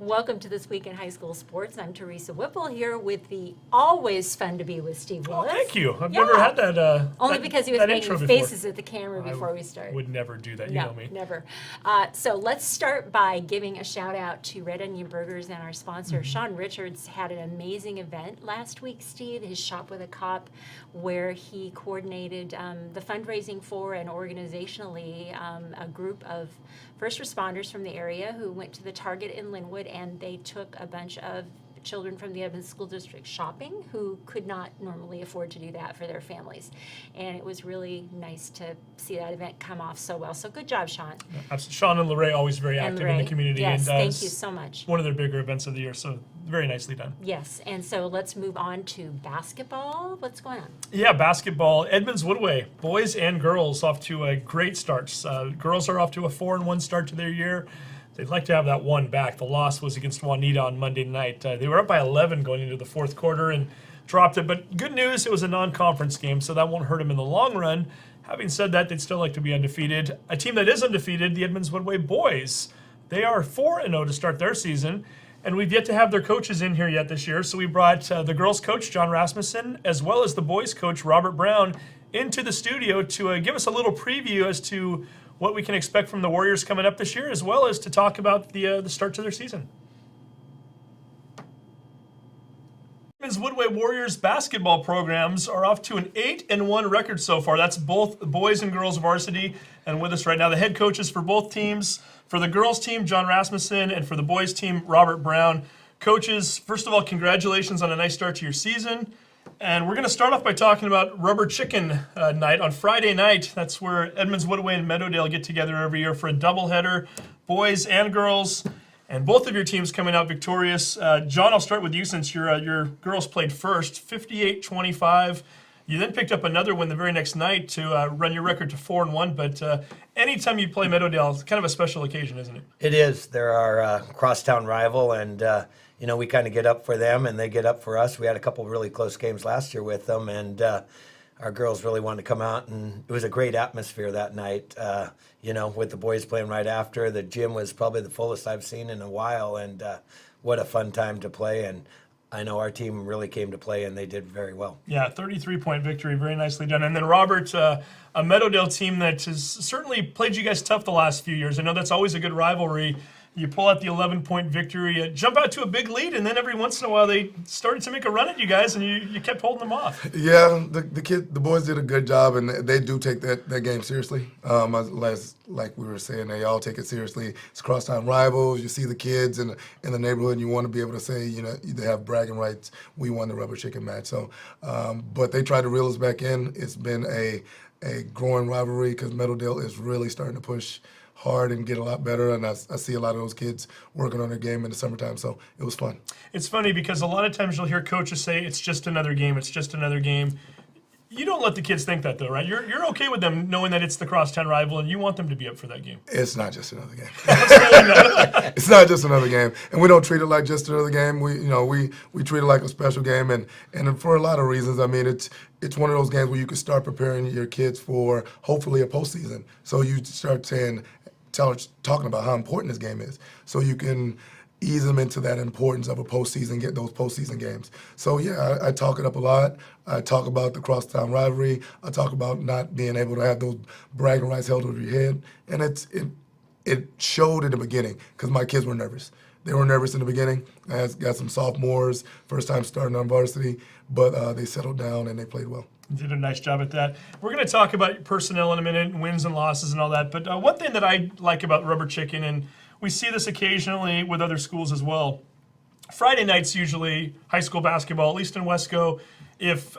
Welcome to This Week in High School Sports. I'm Teresa Whipple here with the always fun to be with Steve Willis. Oh, thank you. I've never had that. Only because he was making faces at the camera before we started. Would never do that. You know me. Never. So let's start by giving a shout out to Red Onion Burgers and our sponsor. Sean Richards had an amazing event last week, Steve, his Shop with a Cop, where he coordinated the fundraising for and organizationally a group of first responders from the area who went to the Target in Linwood, and they took a bunch of children from the Edmonds School District shopping who could not normally afford to do that for their families. And it was really nice to see that event come off so well. So good job, Sean. Sean and Lorraine always very active in the community. Yes, and thank you so much. One of their bigger events of the year, so very nicely done. Yes, and so let's move on to basketball. What's going on? Yeah, basketball. Edmonds-Woodway, boys and girls, off to a great start. Girls are off to a 4-1 start to their year. They'd like to have that one back. The loss was against Juanita on Monday night. They were up by 11 going into the fourth quarter and dropped it. But good news, it was a non-conference game, so that won't hurt them in the long run. Having said that, they'd still like to be undefeated. A team that is undefeated, the Edmonds-Woodway boys. They are 4-0 to start their season, and we've yet to have their coaches in here yet this year. So we brought the girls coach, Jon Rasmussen, as well as the boys coach, Robert Brown, into the studio to give us a little preview as to what we can expect from the Warriors coming up this year, as well as to talk about the start to their season. Edmonds-Woodway Warriors basketball programs are off to an 8-1 record so far. That's both boys and girls varsity. And with us right now, the head coaches for both teams. For the girls team, Jon Rasmussen, and for the boys team, Robert Brown. Coaches, first of all, congratulations on a nice start to your season. And we're going to start off by talking about Rubber Chicken Night on Friday night. That's where Edmonds-Woodway and Meadowdale get together every year for a doubleheader, boys and girls. And both of your teams coming out victorious. Jon, I'll start with you since your girls played first, 58-25. You then picked up another win the very next night to run your record to 4-1. But anytime you play Meadowdale, it's kind of a special occasion, isn't it? It is. They're our crosstown rival, and we kind of get up for them, and they get up for us. We had a couple really close games last year with them, and our girls really wanted to come out, and it was a great atmosphere that night. With the boys playing right after. The gym was probably the fullest I've seen in a while, and what a fun time to play. And I know our team really came to play, and they did very well. Yeah, 33-point victory, very nicely done. And then Robert, a Meadowdale team that has certainly played you guys tough the last few years. I know that's always a good rivalry. You pull out the 11-point victory, jump out to a big lead, and then every once in a while they started to make a run at you guys, and you kept holding them off. Yeah, the boys did a good job, and they do take that game seriously. Like we were saying, they all take it seriously. It's crosstown rivals. You see the kids in the neighborhood, and you want to be able to say, they have bragging rights. We won the Rubber Chicken match. So, but they tried to reel us back in. It's been a growing rivalry because Meadowdale is really starting to push hard and get a lot better, and I see a lot of those kids working on their game in the summertime, so it was fun. It's funny because a lot of times you'll hear coaches say, it's just another game, it's just another game. You don't let the kids think that, though, right? You're okay with them knowing that it's the crosstown rival, and you want them to be up for that game. It's not just another game. It's not just another game, and we don't treat it like just another game. We treat it like a special game, and for a lot of reasons. I mean, it's one of those games where you can start preparing your kids for hopefully a postseason. So you start talking about how important this game is, so you can ease them into that importance of a postseason, get those postseason games. So yeah, I talk it up a lot. I talk about the crosstown rivalry. I talk about not being able to have those bragging rights held over your head, and it showed in the beginning because my kids were nervous. They were nervous in the beginning. I got some sophomores, first time starting on varsity, but they settled down and they played well. You did a nice job at that. We're going to talk about personnel in a minute, wins and losses and all that. But one thing that I like about Rubber Chicken, and we see this occasionally with other schools as well, Friday nights usually, high school basketball, at least in Wesco, if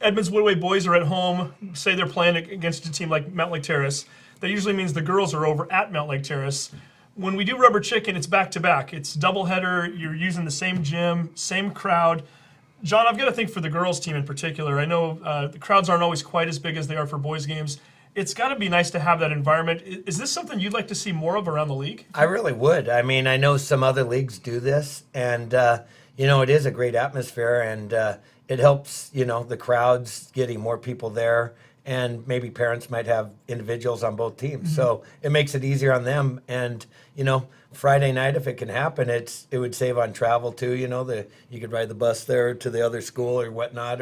Edmonds-Woodway boys are at home, say they're playing against a team like Mountlake Terrace, that usually means the girls are over at Mountlake Terrace. When we do Rubber Chicken, it's back-to-back. It's doubleheader. You're using the same gym, same crowd. Jon, I've got to think for the girls' team in particular. I know the crowds aren't always quite as big as they are for boys' games. It's got to be nice to have that environment. Is this something you'd like to see more of around the league? I really would. I mean, I know some other leagues do this, and, it is a great atmosphere, and it helps, the crowds getting more people there and maybe parents might have individuals on both teams. So it makes it easier on them. And Friday night, if it can happen, it would save on travel too. You could ride the bus there to the other school or whatnot.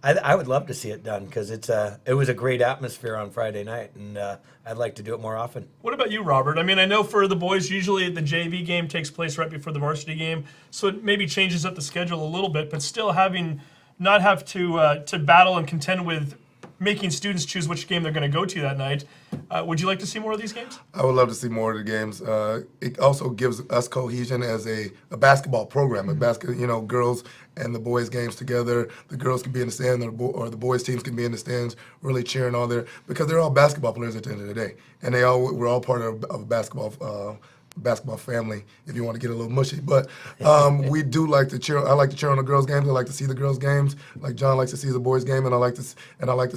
I would love to see it done because it was a great atmosphere on Friday night, and I'd like to do it more often. What about you, Robert? I mean, I know for the boys, usually the JV game takes place right before the varsity game, so it maybe changes up the schedule a little bit, but still not have to battle and contend with making students choose which game they're going to go to that night. Would you like to see more of these games? I would love to see more of the games. It also gives us cohesion as a basketball program. Girls and the boys games together. The girls can be in the stand, or the boys teams can be in the stands, really cheering all there, because they're all basketball players at the end of the day, and we're all part of a basketball family, if you want to get a little mushy. But we do like to cheer. I like to cheer on the girls' games. I like to see the girls' games. Like Jon likes to see the boys' game, and I like to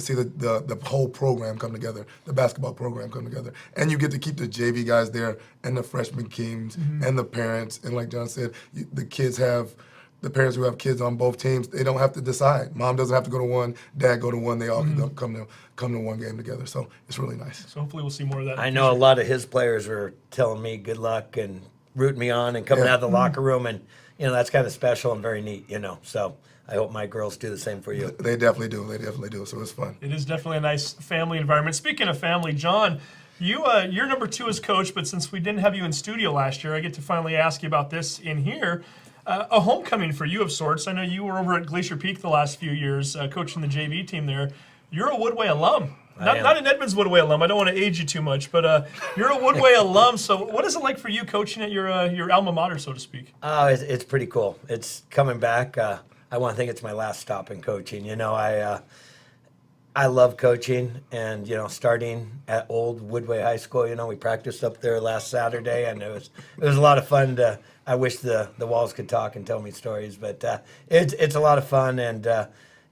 see the whole program come together, the basketball program come together. And you get to keep the JV guys there, and the freshman teams, and the parents. And like Jon said, the parents who have kids on both teams, they don't have to decide. Mom doesn't have to go to one, dad go to one. They all can come to one game together. So it's really nice. So hopefully we'll see more of that. I know a lot of his players were telling me good luck and rooting me on and coming out of the locker room, and that's kind of special and very neat. So I hope my girls do the same for you. They definitely do. They definitely do. So it's fun. It is definitely a nice family environment. Speaking of family, Jon, you're number 2 as coach, but since we didn't have you in studio last year, I get to finally ask you about this in here. A homecoming for you of sorts. I know you were over at Glacier Peak the last few years, coaching the JV team there. You're a Woodway alum. Not an Edmonds-Woodway alum. I don't want to age you too much, but you're a Woodway alum. So what is it like for you coaching at your alma mater, so to speak? Oh, it's pretty cool. It's coming back. I want to think it's my last stop in coaching. I love coaching, and starting at old Woodway High School. We practiced up there last Saturday, and it was a lot of fun. I wish the walls could talk and tell me stories, but it's a lot of fun, and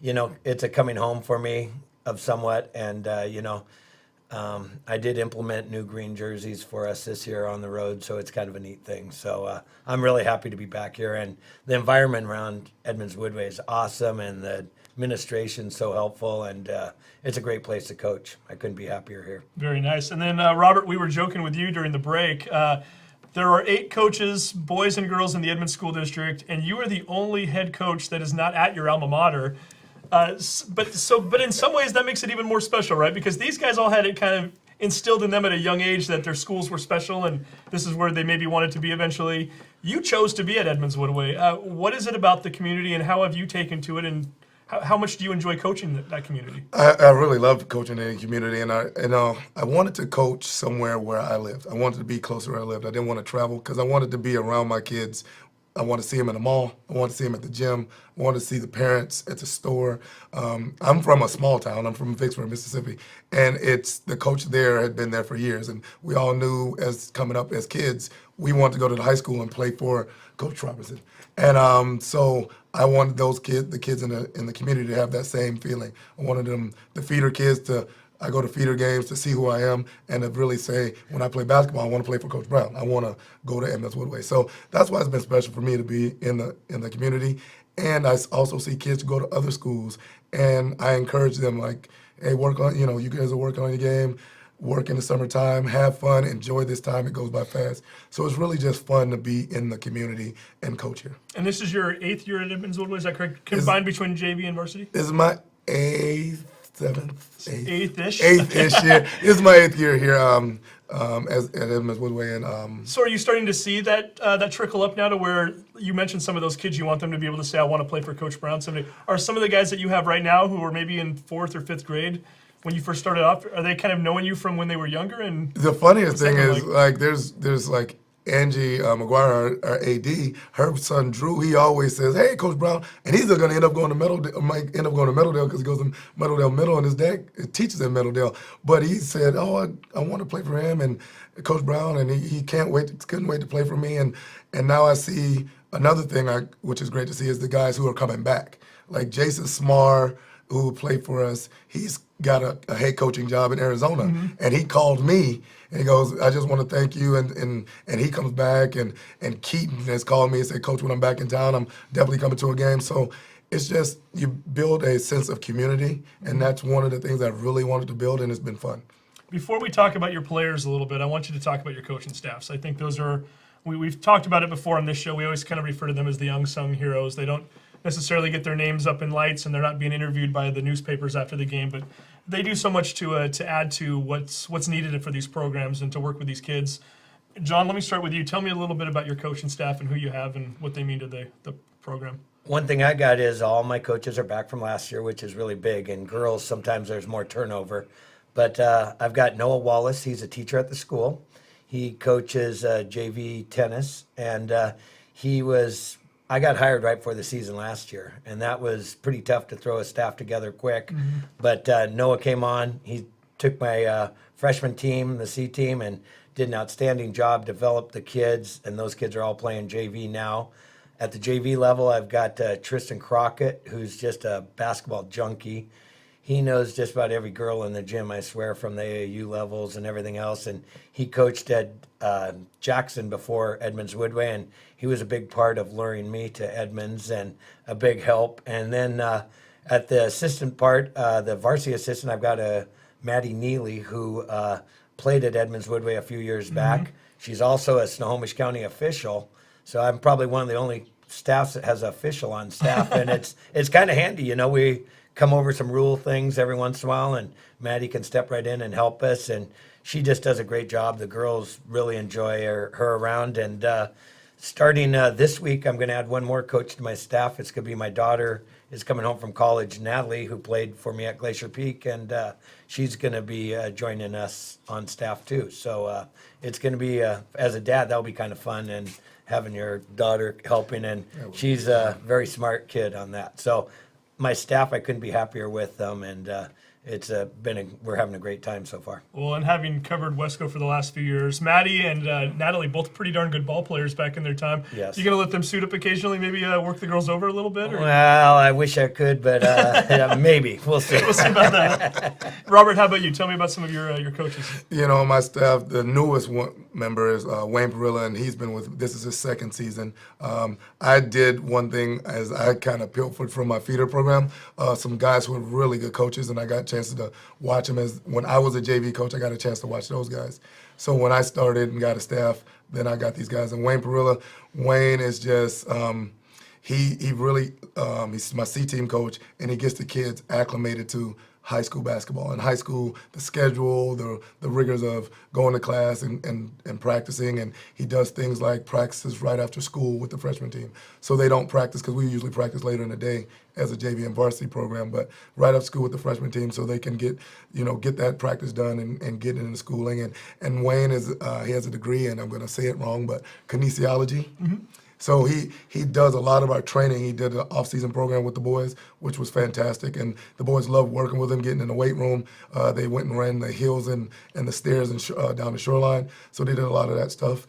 it's a coming home for me of somewhat. And I did implement new green jerseys for us this year on the road, so it's kind of a neat thing. So I'm really happy to be back here, and the environment around Edmonds-Woodway is awesome, and the administration's so helpful, and it's a great place to coach. I couldn't be happier here. Very nice. And then, Robert, we were joking with you during the break. There are 8 coaches, boys and girls, in the Edmonds School District, and you are the only head coach that is not at your alma mater. But in some ways, that makes it even more special, right? Because these guys all had it kind of instilled in them at a young age that their schools were special, and this is where they maybe wanted to be eventually. You chose to be at Edmonds-Woodway. What is it about the community, and how have you taken to it, and how much do you enjoy coaching that community? I really love coaching in the community, and I wanted to coach somewhere where I lived. I wanted to be closer where I lived. I didn't want to travel because I wanted to be around my kids. I want to see them in the mall. I want to see them at the gym. I want to see the parents at the store. I'm from a small town. I'm from Vicksburg, Mississippi, and the coach there had been there for years, and we all knew as coming up as kids, we wanted to go to the high school and play for Coach Robinson. And so I wanted the kids in the community to have that same feeling. I wanted them, the feeder kids, I go to feeder games to see who I am and to really say, when I play basketball, I want to play for Coach Brown. I want to go to Edmonds-Woodway. So that's why it's been special for me to be in the community. And I also see kids go to other schools, and I encourage them, like, hey, you guys are working on your game, work in the summertime, have fun, enjoy this time. It goes by fast. So it's really just fun to be in the community and coach here. And this is your 8th year at Edmonds-Woodway, is that correct? Combined between JV and varsity? This is my 8th, 7th, 8th-ish? 8th-ish year. This is my 8th year here at Edmonds-Woodway. And So are you starting to see that trickle up now to where you mentioned some of those kids, you want them to be able to say, I want to play for Coach Brown someday. Are some of the guys that you have right now who are maybe in 4th or 5th grade, when you first started off, are they kind of knowing you from when they were younger? And the funniest thing is, like, there's like Angie McGuire, our AD, her son Drew. He always says, "Hey, Coach Brown," and he's going to end up going to might end up going to Meadowdale because he goes to Meadowdale Middle, and his dad teaches at Meadowdale. But he said, "Oh, I want to play for him and Coach Brown," and he couldn't wait to play for me. And now I see another thing, which is great to see, is the guys who are coming back, like Jason Smar, who played for us. He's got a head coaching job in Arizona, and he called me and he goes, "I just want to thank you." And he comes back, and Keegan has called me and said, "Coach, when I'm back in town, I'm definitely coming to a game." So it's just you build a sense of community, and that's one of the things I really wanted to build, and it's been fun. Before we talk about your players a little bit, I want you to talk about your coaching staffs. I think those are, we've talked about it before on this show. We always kind of refer to them as the unsung heroes. They don't necessarily get their names up in lights, and they're not being interviewed by the newspapers after the game, but they do so much to add to what's needed for these programs and to work with these kids. Jon, let me start with you. Tell me a little bit about your coaching staff and who you have and what they mean to the program. One thing I got is all my coaches are back from last year, which is really big. And girls, sometimes there's more turnover. But I've got Noah Wallace. He's a teacher at the school. He coaches JV tennis. And I got hired right before the season last year. And that was pretty tough to throw a staff together quick. Mm-hmm. But Noah came on. He took my freshman team, the C team, and did an outstanding job, developed the kids. And those kids are all playing JV now. At the JV level, I've got Tristan Crockett, who's just a basketball junkie. He knows just about every girl in the gym, I swear, from the AAU levels and everything else. And he coached at Jackson before Edmonds-Woodway, and he was a big part of luring me to Edmonds and a big help. And then at the assistant part, the varsity assistant, I've got Maddie Neely, who played at Edmonds-Woodway a few years back. She's also a Snohomish County official. So I'm probably one of the only staffs that has an official on staff, and it's kind of handy. You know, we come over some rule things every once in a while, and Maddie can step right in and help us, and she just does a great job. The girls really enjoy her around, and starting this week, I'm going to add one more coach to my staff. It's going to be my daughter is coming home from college, Natalie, who played for me at Glacier Peak, and she's going to be joining us on staff too. So it's going to be, as a dad, that'll be kind of fun, and having your daughter helping, and she's a very smart kid on that. So my staff, I couldn't be happier with them, and we're having a great time so far. Well, and having covered Wesco for the last few years, Maddie and Natalie, both pretty darn good ball players back in their time. Yes. You going to let them suit up occasionally, maybe work the girls over a little bit? Or? Well, I wish I could, but maybe. We'll see. We'll see about that. Robert, how about you? Tell me about some of your coaches. You know, my staff, the newest member is Wayne Perilla, and this is his second season. I did one thing as I kind of pilfered from my feeder program. Some guys who were really good coaches, and I got chances to watch them. When I was a JV coach, I got a chance to watch those guys. So when I started and got a staff, then I got these guys. And Wayne Perilla, Wayne is just he really he's my C team coach, and he gets the kids acclimated to high school basketball. In high school, the schedule, the rigors of going to class and practicing, and he does things like practices right after school with the freshman team. So they don't practice, because we usually practice later in the day as a JV and varsity program, but right after school with the freshman team, so they can get that practice done and get into schooling. And Wayne he has a degree, and I'm going to say it wrong, but kinesiology. Mm-hmm. So he does a lot of our training. He did an off-season program with the boys, which was fantastic, and the boys loved working with him, getting in the weight room. They went and ran the hills and the stairs and down the shoreline, so they did a lot of that stuff.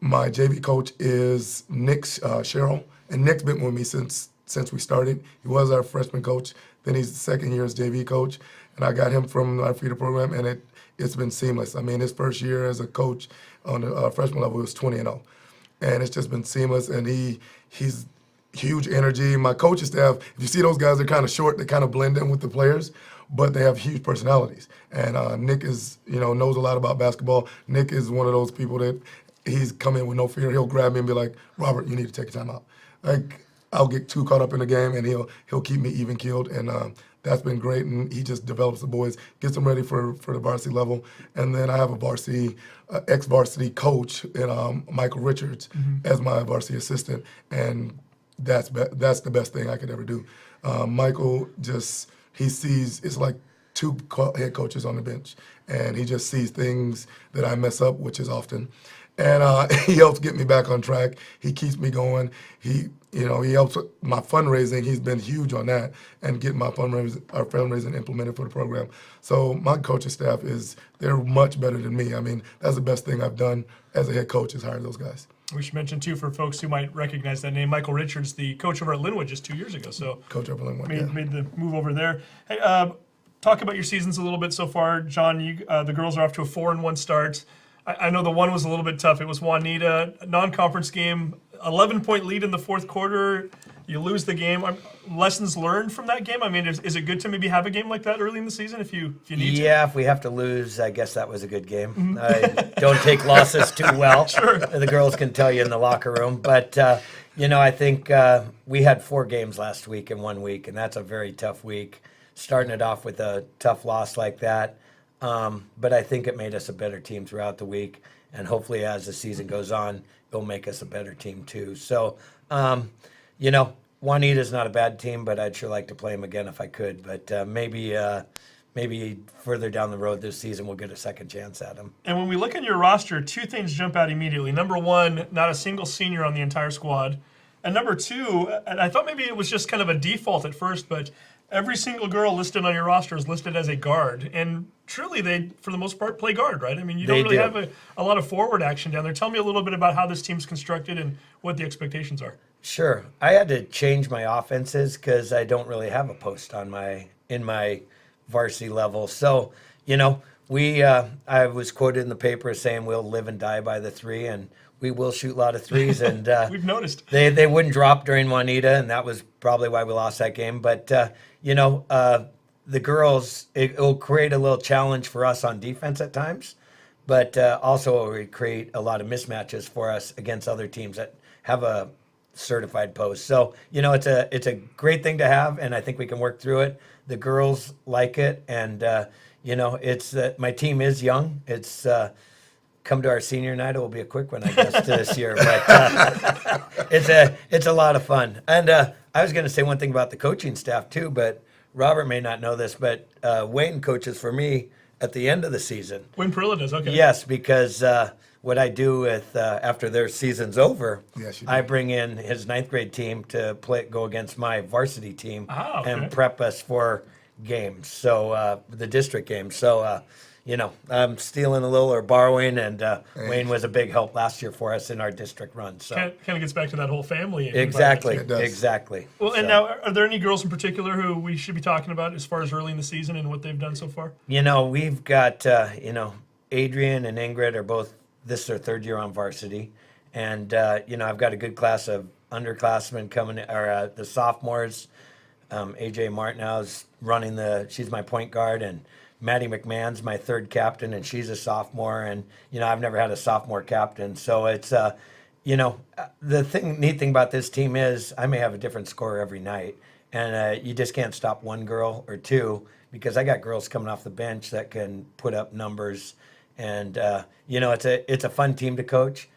My JV coach is Nick Sherrill, and Nick's been with me since we started. He was our freshman coach. Then he's the second year as JV coach, and I got him from our feeder program, and it's been seamless. I mean, his first year as a coach on the freshman level, he was 20-0. And it's just been seamless, and he's huge energy. My coaching staff, if you see those guys, they're kind of short, they kind of blend in with the players, but they have huge personalities. And Nick knows a lot about basketball. Nick is one of those people that he's come in with no fear. He'll grab me and be like, Robert, you need to take a time out. Like, I'll get too caught up in the game, and he'll keep me even keeled, and that's been great. And he just develops the boys, gets them ready for the varsity level. And then I have a ex-varsity coach, Michael Richards, as my varsity assistant, and that's the best thing I could ever do. Michael he sees, it's like two head coaches on the bench, and he just sees things that I mess up, which is often. And he helps get me back on track. He keeps me going. He helps with my fundraising. He's been huge on that and getting our fundraising implemented for the program. So my coaching staff they're much better than me. I mean, that's the best thing I've done as a head coach is hire those guys. We should mention, too, for folks who might recognize that name, Michael Richards, the coach over at Linwood just 2 years ago. So coach over at Linwood, made the move over there. Hey, talk about your seasons a little bit so far. Jon, the girls are off to a 4-1 start. I know the one was a little bit tough. It was Juanita, non-conference game, 11-point lead in the fourth quarter. You lose the game. Lessons learned from that game? I mean, is it good to maybe have a game like that early in the season if you need to? Yeah, if we have to lose, I guess that was a good game. I don't take losses too well. Sure. The girls can tell you in the locker room. But, I think we had 4 games last week in 1 week, and that's a very tough week. Starting it off with a tough loss like that. But I think it made us a better team throughout the week. And hopefully as the season goes on, it'll make us a better team too. So, Juanita's not a bad team, but I'd sure like to play them again if I could. But maybe further down the road this season we'll get a second chance at them. And when we look at your roster, 2 things jump out immediately. Number 1, not a single senior on the entire squad. And number 2, and I thought maybe it was just kind of a default at first, but every single girl listed on your roster is listed as a guard. And truly, they, for the most part, play guard, right? I mean, you don't really have a lot of forward action down there. Tell me a little bit about how this team's constructed and what the expectations are. Sure. I had to change my offenses because I don't really have a post in my varsity level. So, I was quoted in the paper saying we'll live and die by the 3, and we will shoot a lot of 3s. And We've noticed. They wouldn't drop during Juanita, and that was probably why we lost that game. But, the girls, it will create a little challenge for us on defense at times, but also it would create a lot of mismatches for us against other teams that have a certified post. So, it's a great thing to have, and I think we can work through it. The girls like it, and, it's my team is young. It's come to our senior night. It will be a quick one, I guess, this year, but it's a lot of fun. And I was going to say one thing about the coaching staff too, but Robert may not know this, but Wayne coaches for me at the end of the season. Wayne Perilla does, okay. Yes, because what I do with after their season's over, Yes, you do. I bring in his 9th grade team to go against my varsity team Okay. and prep us for games. So the district games. So I'm stealing a little or borrowing, and Wayne was a big help last year for us in our district run. So Kind of gets back to that whole family. exactly, It does. exactly. Well, and So, now, are there any girls in particular who we should be talking about as far as early in the season and what they've done so far? we've got Adrian and Ingrid are both this is their 3rd year on varsity, and I've got a good class of underclassmen coming, or the sophomores. AJ Martinow's running she's my point guard, and Maddie McMahon's my 3rd captain, and she's a sophomore, and I've never had a sophomore captain, so it's the neat thing about this team is I may have a different score every night, and you just can't stop one girl or 2 because I got girls coming off the bench that can put up numbers, and it's a fun team to coach,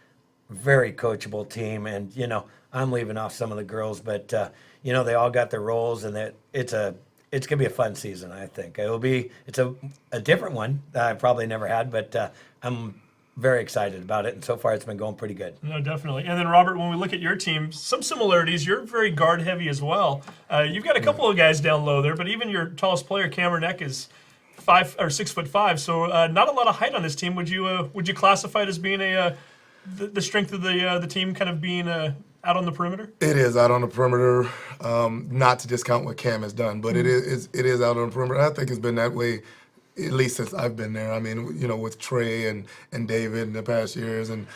very coachable team, and I'm leaving off some of the girls, but they all got their roles, and it's gonna be a fun season. I think it's a different one that I probably never had, but I'm very excited about it, and so far it's been going pretty good. No, definitely. And then, Robert, when we look at your team, some similarities. You're very guard heavy as well. You've got a couple of guys down low there, but even your tallest player, Cameron Eck, is 6'5", so not a lot of height on this team. Would you classify it as being the strength of the team, kind of being out on the perimeter? It is out on the perimeter, not to discount what Cam has done, but it is out on the perimeter. I think it's been that way at least since I've been there. I mean, with Trey and David in the past years and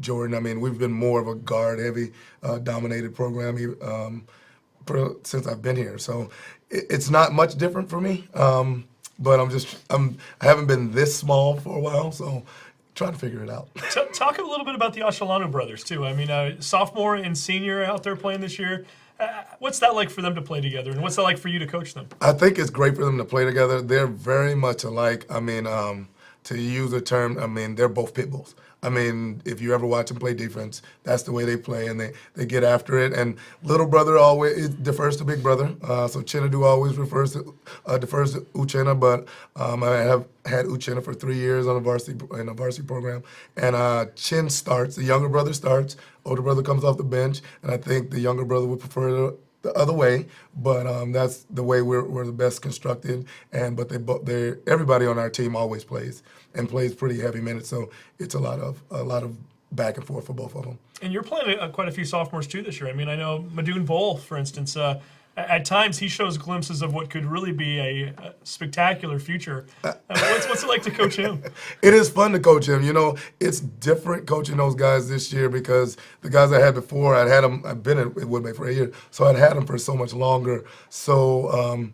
Jordan, I mean, we've been more of a guard-heavy, dominated program since I've been here. So it's not much different for me, but I haven't been this small for a while, so trying to figure it out. Talk a little bit about the Ashalanu brothers, too. I mean, sophomore and senior out there playing this year. What's that like for them to play together, and what's that like for you to coach them? I think it's great for them to play together. They're very much alike. I mean, to use a term, I mean, they're both pit bulls. I mean, if you ever watch them play defense, that's the way they play, and they get after it. And little brother always defers to big brother. So Chinadu always defers to Uchenna, but I have had Uchenna for 3 years in a varsity program. And Chin starts, the younger brother starts, older brother comes off the bench, and I think the younger brother would prefer the other way, but that's the way we're the best constructed. But everybody on our team always plays pretty heavy minutes, so it's a lot of back and forth for both of them. And you're playing quite a few sophomores too this year. I mean, I know Madoon Bowl, for instance. At times, he shows glimpses of what could really be a spectacular future. What's it like to coach him? It is fun to coach him. You know, it's different coaching those guys this year because the guys I had before, I've been at Woodway for a year, so I'd had them for so much longer. So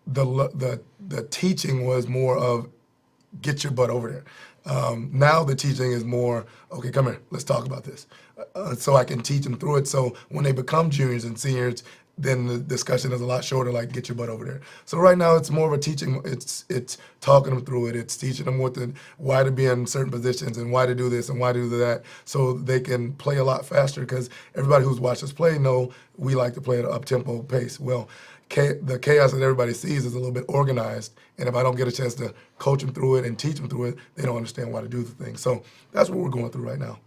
the teaching was more of get your butt over there. Now the teaching is more, okay, come here, let's talk about this. So I can teach them through it. So when they become juniors and seniors, then the discussion is a lot shorter, like get your butt over there. So right now it's more of a teaching, it's talking them through it, it's teaching them why to be in certain positions and why to do this and why to do that, so they can play a lot faster, because everybody who's watched us play know we like to play at an up-tempo pace. Well, the chaos that everybody sees is a little bit organized, and if I don't get a chance to coach them through it and teach them through it, they don't understand why to do the thing. So that's what we're going through right now.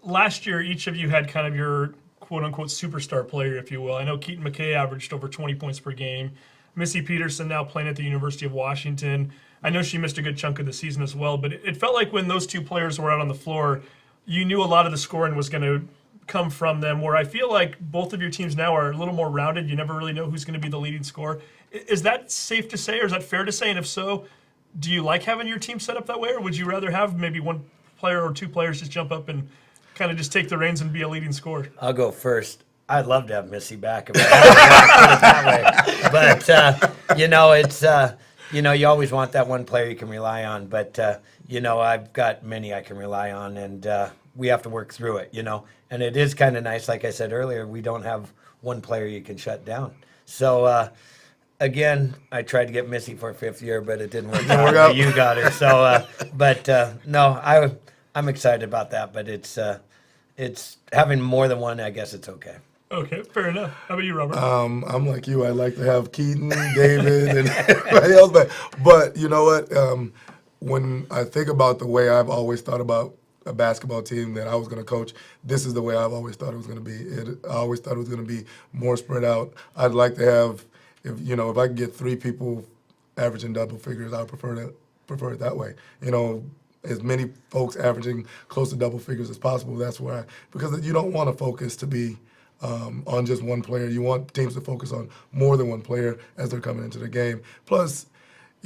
Last year, each of you had kind of your quote-unquote superstar player, if you will. I know Keaton McKay averaged over 20 points per game. Missy Peterson now playing at the University of Washington. I know she missed a good chunk of the season as well, but it felt like when those two players were out on the floor, you knew a lot of the scoring was going to come from them, where I feel like both of your teams now are a little more rounded. You never really know who's going to be the leading scorer. Is that safe to say, or is that fair to say? And if so, do you like having your team set up that way, or would you rather have maybe one player or two players just jump up and kind of just take the reins and be a leading scorer? I'll go first. I'd love to have Missy back if I had to put it that way. But, it's, you always want that one player you can rely on. But, I've got many I can rely on, and we have to work through it, And it is kind of nice, like I said earlier, we don't have one player you can shut down. So, again, I tried to get Missy for a fifth year, but it didn't work out. You got her. So, no, I'm excited about that, but it's having more than one. I guess it's okay. Okay, fair enough. How about you, Robert? I'm like you. I like to have Keaton, David, and everybody else. But you know what? When I think about the way I've always thought about a basketball team that I was going to coach, this is the way I've always thought it was going to be. I always thought it was going to be more spread out. I'd like to have, if I could get three people averaging double figures, I would prefer it that way. As many folks averaging close to double figures as possible. That's why, because you don't want to focus to be on just one player. You want teams to focus on more than one player as they're coming into the game. Plus,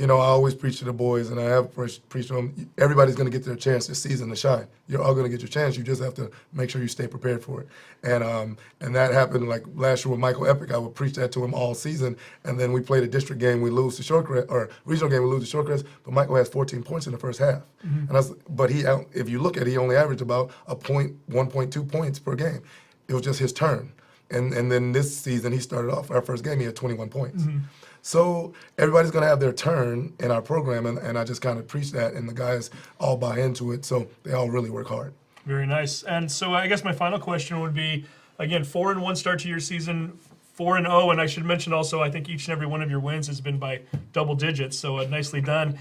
I always preach to the boys, and I have preached to them, everybody's going to get their chance this season to shine. You're all going to get your chance. You just have to make sure you stay prepared for it. And that happened like last year with Michael Epic. I would preach that to him all season, and then we played a district game, we lose to Shorecrest, or regional game, we lose to Shorecrest, but Michael has 14 points in the first half. Mm-hmm. But if you look at it, he only averaged about 1.2 points per game. It was just his turn. And then this season, he started off, our first game, he had 21 points. Mm-hmm. So everybody's going to have their turn in our program, and I just kind of preach that, and the guys all buy into it, so they all really work hard. Very nice. And so I guess my final question would be, again, 4-1 start to your season, 4-0, and I should mention also, I think each and every one of your wins has been by double digits, so nicely done.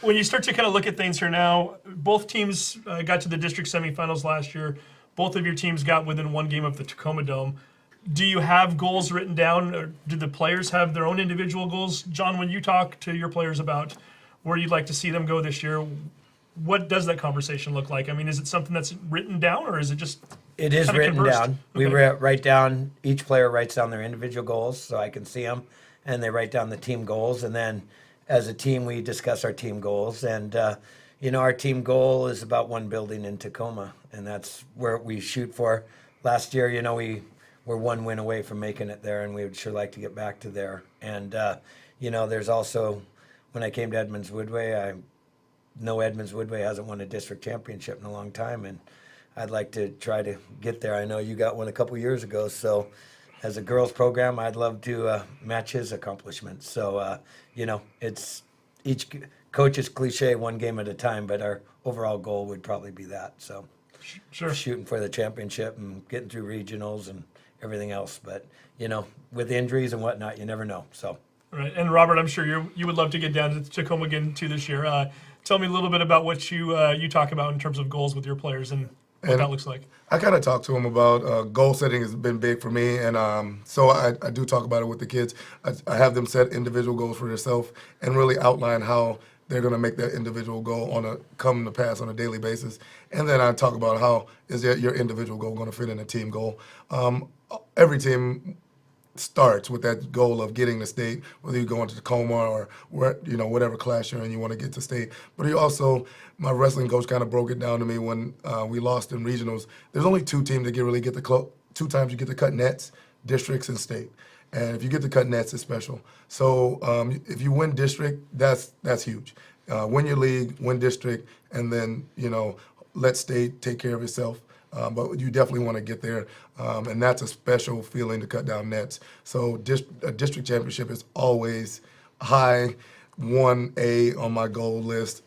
When you start to kind of look at things here now, both teams got to the district semifinals last year. Both of your teams got within one game of the Tacoma Dome. Do you have goals written down, or do the players have their own individual goals? Jon, when you talk to your players about where you'd like to see them go this year, what does that conversation look like? I mean, is it something that's written down, or is it just It is written conversed? down. Okay. We write down, each player writes down their individual goals so I can see them, and they write down the team goals, and then as a team we discuss our team goals. And our team goal is about one building in Tacoma, and that's where we shoot for. Last year, we're one win away from making it there, and we would sure like to get back to there. And, there's also, when I came to Edmonds-Woodway, I know Edmonds-Woodway hasn't won a district championship in a long time, and I'd like to try to get there. I know you got one a couple years ago, so as a girls program, I'd love to match his accomplishments. So, it's each coach's cliche, one game at a time, but our overall goal would probably be that. So Sure. shooting for the championship and getting through regionals and everything else. But, with injuries and whatnot, you never know. So. Right. And Robert, I'm sure you would love to get down to Tacoma again too this year. Tell me a little bit about what you talk about in terms of goals with your players and what that looks like. I kind of talk to them about goal setting has been big for me, and so I do talk about it with the kids. I have them set individual goals for themselves and really outline how they're going to make that individual goal come to pass on a daily basis. And then I talk about how is your individual goal going to fit in a team goal. Every team starts with that goal of getting to state, whether you're going to Tacoma or whatever class you're in, you want to get to state. But he also, my wrestling coach kind of broke it down to me when we lost in regionals. There's only two teams that really get the two times you get to cut nets, districts and state. And if you get to cut nets, it's special. So if you win district, that's huge. Win your league, win district, and then let state take care of itself. But you definitely want to get there, and that's a special feeling to cut down nets. So a district championship is always high 1A on my goal list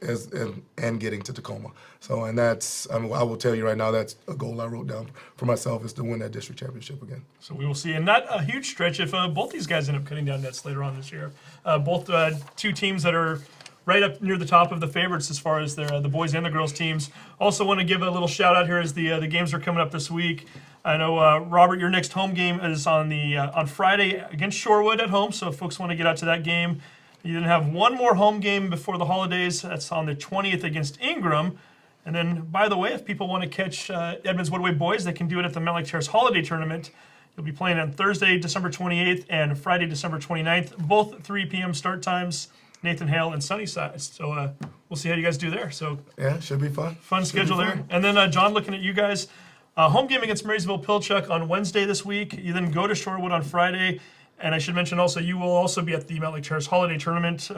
and getting to Tacoma. So, and I will tell you right now, that's a goal I wrote down for myself, is to win that district championship again. So we will see. And not a huge stretch if both these guys end up cutting down nets later on this year. Both two teams that are right up near the top of the favorites as far as the boys and the girls teams. Also want to give a little shout out here as the games are coming up this week. I know, Robert, your next home game is on Friday against Shorewood at home, so if folks want to get out to that game. You then have one more home game before the holidays. That's on the 20th against Ingram. And then, by the way, if people want to catch Edmonds-Woodway boys, they can do it at the Mountlake Terrace Holiday Tournament. You'll be playing on Thursday, December 28th, and Friday, December 29th, both 3 p.m. start times, Nathan Hale and Sunnyside. So we'll see how you guys do there. So yeah, should be fun. Fun schedule there. And then, John, looking at you guys, home game against Marysville-Pilchuck on Wednesday this week. You then go to Shorewood on Friday. And I should mention also, you will also be at the Mountlake Terrace Holiday Tournament.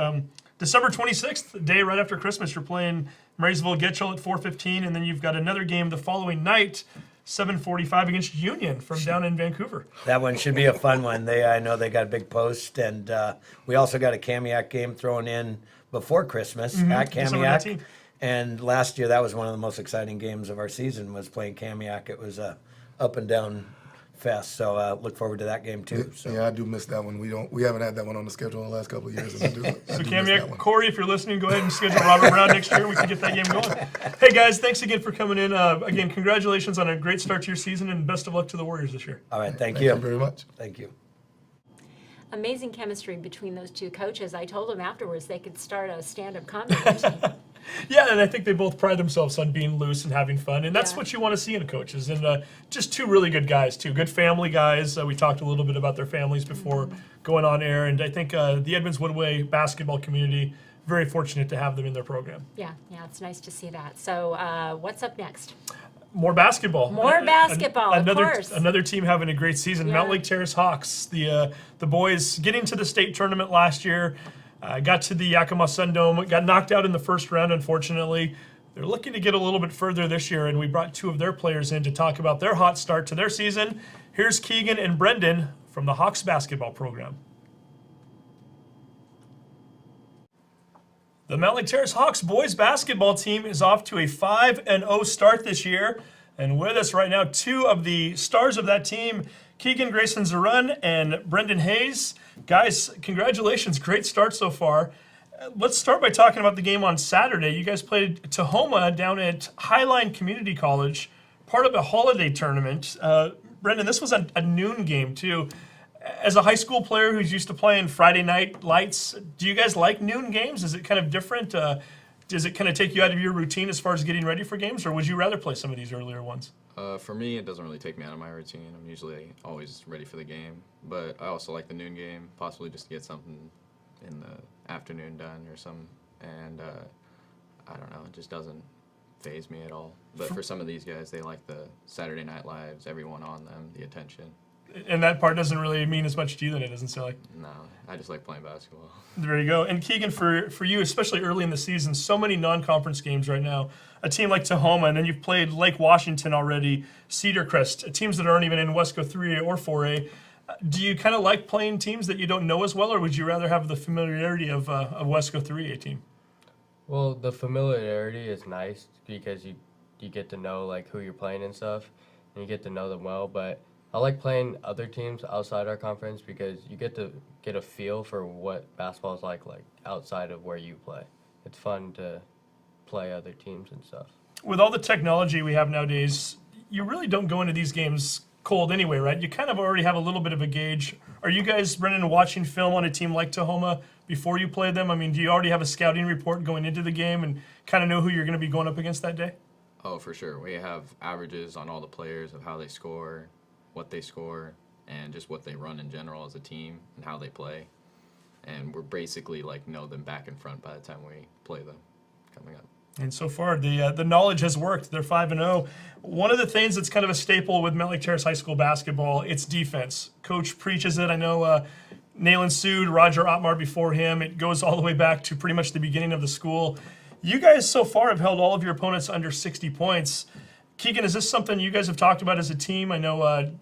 December 26th, the day right after Christmas, you're playing Marysville-Getchell at 4:15, and then you've got another game the following night, 7:45 against Union from down in Vancouver. That one should be a fun one. I know they got a big post, and we also got a Kamiak game thrown in before Christmas at December Kamiak. 19th. And last year, that was one of the most exciting games of our season, was playing Kamiak. It was a up and down fest, so look forward to that game too. So. Yeah, I do miss that one. We haven't had that one on the schedule in the last couple of years. And I do miss that Kamiak, one. Corey, if you're listening, go ahead and schedule Robert Brown next year. We can get that game going. Hey guys, thanks again for coming in. Again, congratulations on a great start to your season, and best of luck to the Warriors this year. All right, thank Thank you very much. Thank you. Amazing chemistry between those two coaches. I told them afterwards they could start a stand-up comedy routine. Yeah, and I think they both pride themselves on being loose and having fun, and that's Yeah. what you want to see in coaches. And just two really good guys, too. Good family guys. We talked a little bit about their families before going on air, and I think the Edmonds-Woodway basketball community, very fortunate to have them in their program. Yeah, it's nice to see that. So what's up next? More basketball. More basketball, of course. Another team having a great season. Yeah. Mountlake Terrace Hawks, the boys getting to the state tournament last year. Got to the Yakima Sun Dome, got knocked out in the first round, unfortunately. They're looking to get a little bit further this year, and we brought two of their players in to talk about their hot start to their season. Here's Keegan and Brendan from the Hawks basketball program. The Mountlake Terrace Hawks boys basketball team is off to a 5-0 start this year. And with us right now, two of the stars of that team, Keegan Grayson-Zehrung and Brendan Hayes. Guys, congratulations. Great start so far. Let's start by talking about the game on Saturday. You guys played Tahoma down at Highline Community College, part of a holiday tournament. Brendan, this was a noon game, too. As a high school player who's used to playing Friday night lights, do you guys like noon games? Is it kind of different? Does it kind of take you out of your routine as far as getting ready for games, or would you rather play some of these earlier ones? For me, it doesn't really take me out of my routine. I'm usually always ready for the game, but I also like the noon game, possibly just to get something in the afternoon done or something, and I don't know, it just doesn't faze me at all. But for some of these guys, they like the Saturday Night Lives, everyone on them, the attention. And that part doesn't really mean as much to you, then, it doesn't sound like. No, I just like playing basketball. There you go. And Keegan, for you, especially early in the season, so many non-conference games right now. A team like Tahoma, and then you've played Lake Washington already, Cedar Crest, teams that aren't even in Wesco 3A or 4A. Do you kind of like playing teams that you don't know as well, or would you rather have the familiarity of a Wesco 3A team? Well, the familiarity is nice because you get to know like who you're playing and stuff, and you get to know them well. But I like playing other teams outside our conference because you get to get a feel for what basketball is like outside of where you play. It's fun to play other teams and stuff. With all the technology we have nowadays, you really don't go into these games cold anyway, right? You kind of already have a little bit of a gauge. Are you guys, Brendan, watching film on a team like Tahoma before you play them? I mean, do you already have a scouting report going into the game and kind of know who you're going to be going up against that day? Oh, for sure. We have averages on all the players of how they score, what they score, and just what they run in general as a team and how they play. And we're basically like know them back and front by the time we play them coming up. And so far, the knowledge has worked. They're 5-0. One of the things that's kind of a staple with Mountlake Terrace High School basketball, it's defense. Coach preaches it. I know Nayland Sood, Roger Ottmar before him. It goes all the way back to pretty much the beginning of the school. You guys so far have held all of your opponents under 60 points. Keegan, is this something you guys have talked about as a team? I know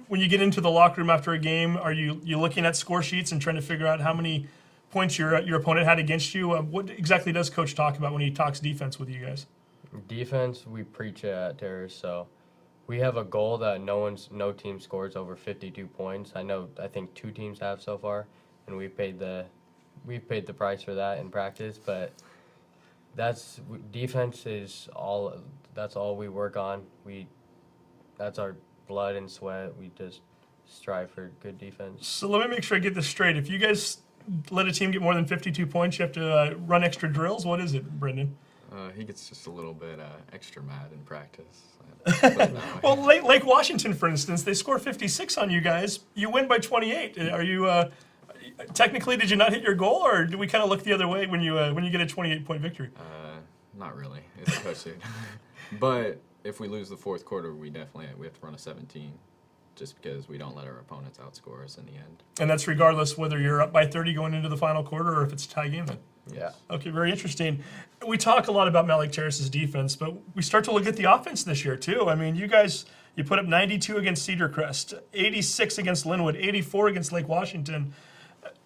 when you get into the locker room after a game, are you looking at score sheets and trying to figure out how many points your opponent had against you? What exactly does Coach talk about when he talks defense with you guys? Defense, we preach it at Terrace, so we have a goal that no team scores over 52 points. I think 2 teams have so far, and we've paid the price for that in practice. But defense is all. That's all we work on. That's our blood and sweat. We just strive for good defense. So let me make sure I get this straight. If you guys let a team get more than 52 points, you have to run extra drills. What is it, Brendan? He gets just a little bit extra mad in practice. Put it that way. Well, Lake Washington, for instance, they score 56 on you guys. You win by 28. Are you technically, did you not hit your goal, or do we kind of look the other way when you get a 28-point victory? Not really. It's a coach dude. But if we lose the fourth quarter, we have to run a 17, just because we don't let our opponents outscore us in the end. And that's regardless whether you're up by 30 going into the final quarter or if it's a tie game then. Yeah. Okay, very interesting. We talk a lot about Mountlake Terrace's defense, but we start to look at the offense this year too. I mean, you guys, you put up 92 against Cedar Crest, 86 against Linwood, 84 against Lake Washington.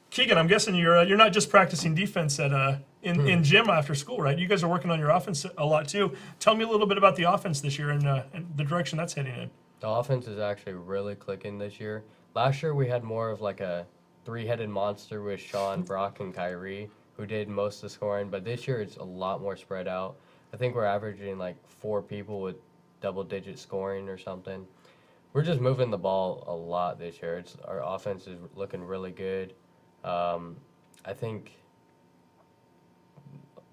Keegan, I'm guessing you're not just practicing defense at in gym after school, right? You guys are working on your offense a lot too. Tell me a little bit about the offense this year and the direction that's heading in. The offense is actually really clicking this year. Last year we had more of like a 3-headed monster with Sean, Brock, and Kyrie, who did most of the scoring, but this year it's a lot more spread out. I think we're averaging like 4 people with double-digit scoring or something. We're just moving the ball a lot this year. Our offense is looking really good. I think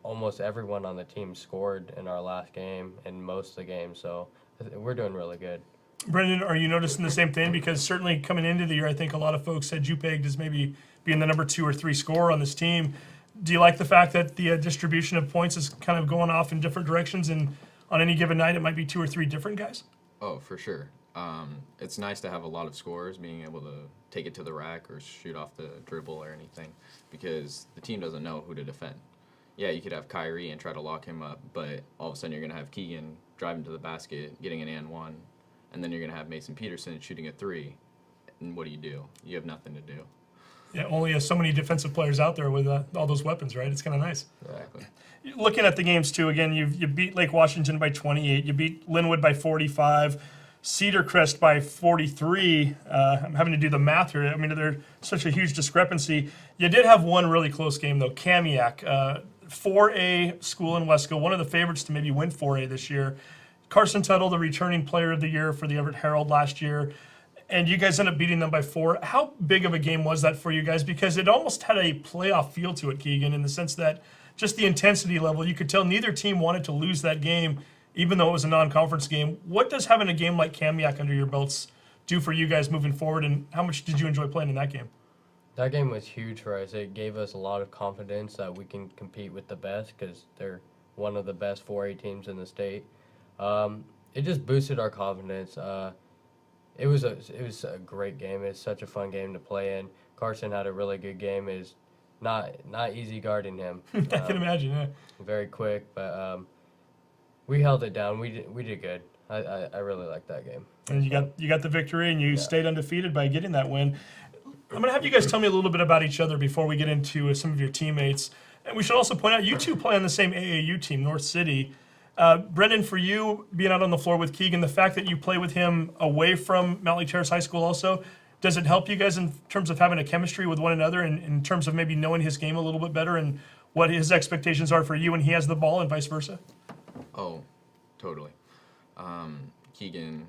almost everyone on the team scored in our last game and most of the game, so we're doing really good. Brendan, are you noticing the same thing? Because certainly coming into the year, I think a lot of folks said you pegged as maybe being the number 2 or 3 scorer on this team. Do you like the fact that the distribution of points is kind of going off in different directions, and on any given night it might be 2 or 3 different guys? Oh, for sure. It's nice to have a lot of scorers being able to take it to the rack or shoot off the dribble or anything, because the team doesn't know who to defend. Yeah, you could have Kyrie and try to lock him up, but all of a sudden you're going to have Keegan driving to the basket, getting an and one, and then you're going to have Mason Peterson shooting a 3. And what do? You have nothing to do. Yeah, only so many defensive players out there with all those weapons, right? It's kind of nice. Exactly. Looking at the games too, again, you beat Lake Washington by 28, you beat Linwood by 45, Cedar Crest by 43. I'm having to do the math here. I mean, there's such a huge discrepancy. You did have one really close game though, Kamiak, 4A school in Wesco, one of the favorites to maybe win 4A this year. Carson Tuttle, the returning player of the year for the Everett Herald last year. And you guys end up beating them by 4. How big of a game was that for you guys? Because it almost had a playoff feel to it, Keegan, in the sense that just the intensity level, you could tell neither team wanted to lose that game, even though it was a non-conference game. What does having a game like Kamiak under your belts do for you guys moving forward, and how much did you enjoy playing in that game? That game was huge for us. It gave us a lot of confidence that we can compete with the best, because they're one of the best 4A teams in the state. It just boosted our confidence. It was a great game. It's such a fun game to play in. Carson had a really good game. It's not easy guarding him. I can imagine, yeah. Very quick, but we held it down. We did good. I really liked that game. And you got the victory, and you stayed undefeated by getting that win. I'm going to have you guys tell me a little bit about each other before we get into some of your teammates. And we should also point out, you two play on the same AAU team, North City. Brendan, for you, being out on the floor with Keegan, the fact that you play with him away from Mountlake Terrace High School also, does it help you guys in terms of having a chemistry with one another and in terms of maybe knowing his game a little bit better and what his expectations are for you when he has the ball and vice versa? Oh, totally. Keegan,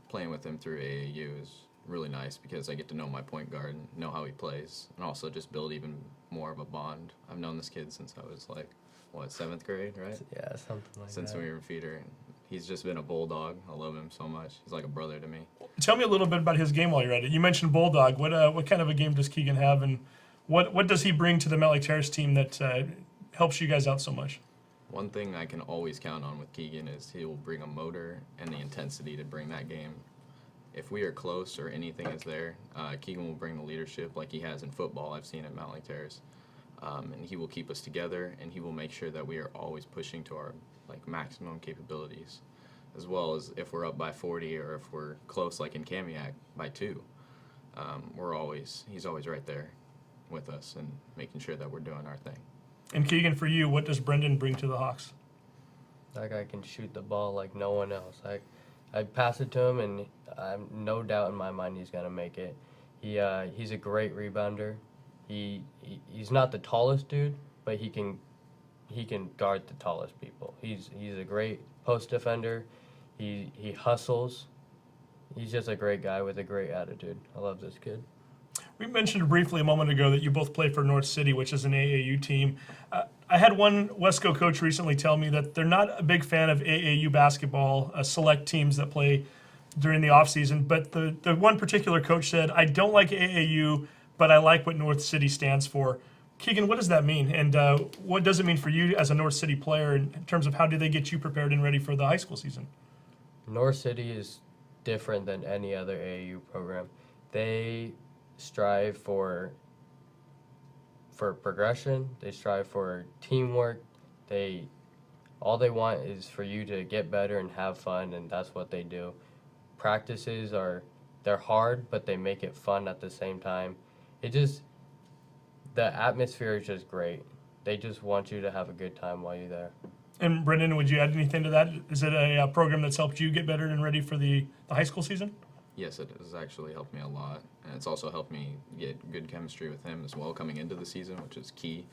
playing with him through AAU is really nice because I get to know my point guard and know how he plays, and also just build even more of a bond. I've known this kid since I was like, 7th grade, right? Yeah, something like Since that. we were in feeder, and He's just been a bulldog. I love him so much. He's like a brother to me. Tell me a little bit about his game while you're at it. You mentioned Bulldog. What kind of a game does Keegan have, and what does he bring to the Mountlake Terrace team that helps you guys out so much? One thing I can always count on with Keegan is he will bring a motor and the intensity to bring that game. If we are close or anything is there, Keegan will bring the leadership like he has in football I've seen at Mountlake Terrace. And he will keep us together, and he will make sure that we are always pushing to our maximum capabilities, as well as if we're up by 40 or if we're close like in Kamiak by 2. He's always right there with us and making sure that we're doing our thing. And Keegan, for you, what does Brendan bring to the Hawks? That guy can shoot the ball like no one else. I pass it to him, and I'm no doubt in my mind he's gonna make it. He's a great rebounder. He's not the tallest dude, but he can guard the tallest people. He's a great post defender. He hustles. He's just a great guy with a great attitude. I love this kid. We mentioned briefly a moment ago that you both play for North City, which is an AAU team. I had one Wesco coach recently tell me that they're not a big fan of AAU basketball, select teams that play during the offseason. But the one particular coach said, I don't like AAU, but I like what North City stands for. Keegan, what does that mean? And what does it mean for you as a North City player in terms of how do they get you prepared and ready for the high school season? North City is different than any other AAU program. They strive for progression. They strive for teamwork. All they want is for you to get better and have fun, and that's what they do. Practices they're hard, but they make it fun at the same time. The atmosphere is just great. They just want you to have a good time while you're there. And Brendan, would you add anything to that? Is it a program that's helped you get better and ready for the high school season? Yes, it has actually helped me a lot, and it's also helped me get good chemistry with him as well coming into the season, which is key.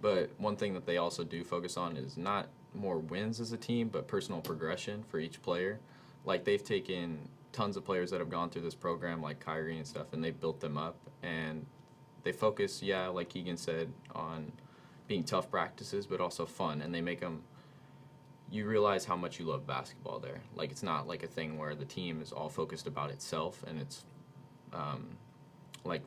But one thing that they also do focus on is not more wins as a team, but personal progression for each player. Like, they've taken tons of players that have gone through this program, like Kyrie and stuff, and they've built them up, and they focus, like Keegan said, on being tough practices, but also fun, and they make them. You realize how much you love basketball there. Like, it's not like a thing where the team is all focused about itself and its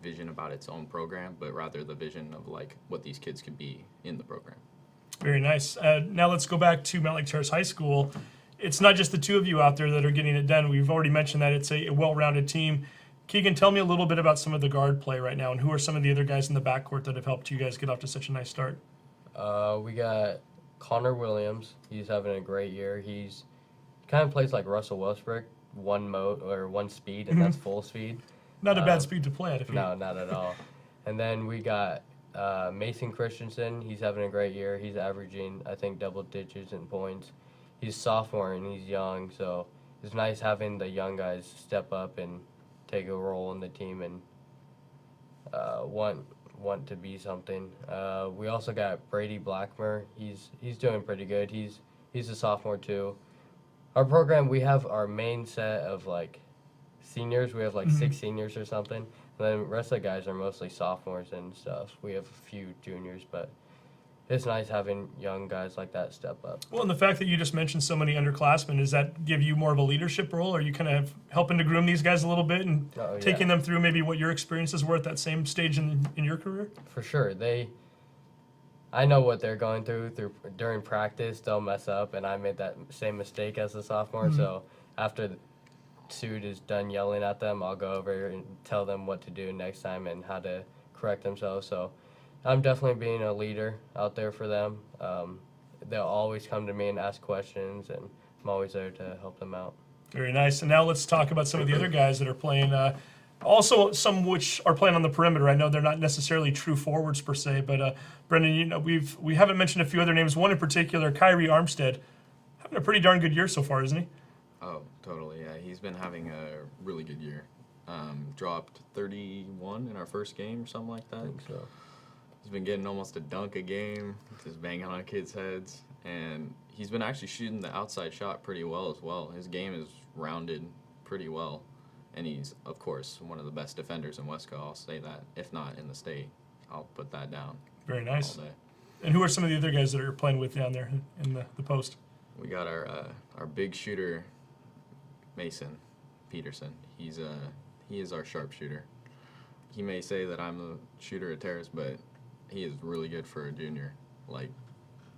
vision about its own program, but rather the vision of what these kids could be in the program. Very nice. Now let's go back to Mountlake Terrace High School. It's not just the two of you out there that are getting it done. We've already mentioned that it's a well-rounded team. Keegan, tell me a little bit about some of the guard play right now, and who are some of the other guys in the backcourt that have helped you guys get off to such a nice start? We got Connor Williams. He's having a great year. He's kind of plays like Russell Westbrook, one speed, and that's full speed. Not a bad speed to play at. No, not at all. And then we got Mason Christensen. He's having a great year. He's averaging, I think, double digits in points. He's sophomore and he's young, so it's nice having the young guys step up and take a role in the team and want to be something. We also got Brady Blackmer. He's doing pretty good. He's a sophomore too. Our program, we have our main set of seniors. We have 6 seniors or something. And then the rest of the guys are mostly sophomores and stuff. We have a few juniors, but it's nice having young guys like that step up. Well, and the fact that you just mentioned so many underclassmen, does that give you more of a leadership role? Are you kind of helping to groom these guys a little bit and taking them through maybe what your experiences were at that same stage in your career? For sure. I know what they're going through during practice. They'll mess up, and I made that same mistake as a sophomore. So after the suit is done yelling at them, I'll go over and tell them what to do next time and how to correct themselves. So I'm definitely being a leader out there for them. They'll always come to me and ask questions, and I'm always there to help them out. Very nice. And now let's talk about some of the other guys that are playing. Also, some which are playing on the perimeter. I know they're not necessarily true forwards per se, but Brendan, we haven't mentioned a few other names. One in particular, Kyrie Armstead, having a pretty darn good year so far, isn't he? Oh, totally. Yeah, he's been having a really good year. Dropped 31 in our first game or something like that. I think so. He's been getting almost a dunk a game, just banging on kids' heads, and he's been actually shooting the outside shot pretty well as well. His game is rounded pretty well, and he's, of course, one of the best defenders in Wesco. I'll say that. If not in the state, I'll put that down. Very nice. All day. And who are some of the other guys that are playing with down there in the post? We got our big shooter, Mason Peterson. He is our sharpshooter. He may say that I'm the shooter at Terrace, but he is really good for a junior. Like,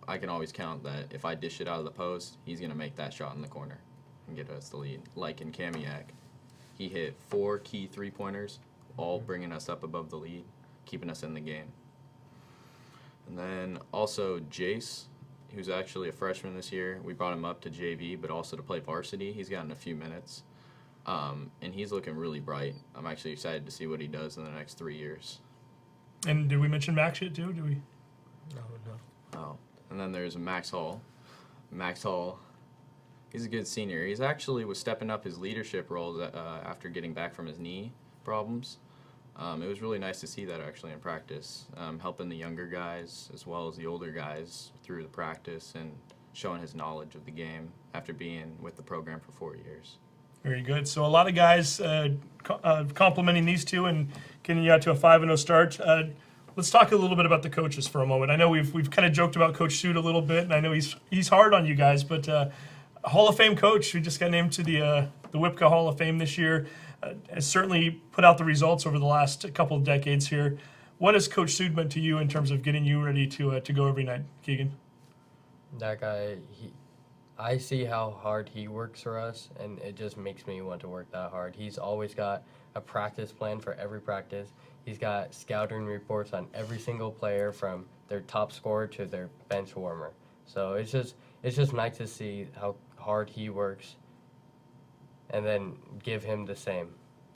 I can always count that if I dish it out of the post, he's going to make that shot in the corner and get us the lead. Like in Kamiak, he hit 4 key three-pointers, all bringing us up above the lead, keeping us in the game. And then also Jace, who's actually a freshman this year. We brought him up to JV, but also to play varsity. He's gotten a few minutes, and he's looking really bright. I'm actually excited to see what he does in the next 3 years. And did we mention Max yet too? Did we? No. Oh, and then there's Max Hall. Max Hall, he's a good senior. He's actually was stepping up his leadership roles after getting back from his knee problems. It was really nice to see that actually in practice, helping the younger guys as well as the older guys through the practice and showing his knowledge of the game after being with the program for 4 years. Very good. So a lot of guys complimenting these two and getting you out to a 5-0 start. Let's talk a little bit about the coaches for a moment. I know we've kind of joked about Coach Schutt a little bit, and I know he's hard on you guys, but a Hall of Fame coach who just got named to the WIPCA Hall of Fame this year has certainly put out the results over the last couple of decades here. What has Coach Schutt meant to you in terms of getting you ready to go every night, Keegan? That guy, I see how hard he works for us, and it just makes me want to work that hard. He's always got a practice plan for every practice. He's got scouting reports on every single player from their top scorer to their bench warmer. So it's just nice to see how hard he works and then give him the same.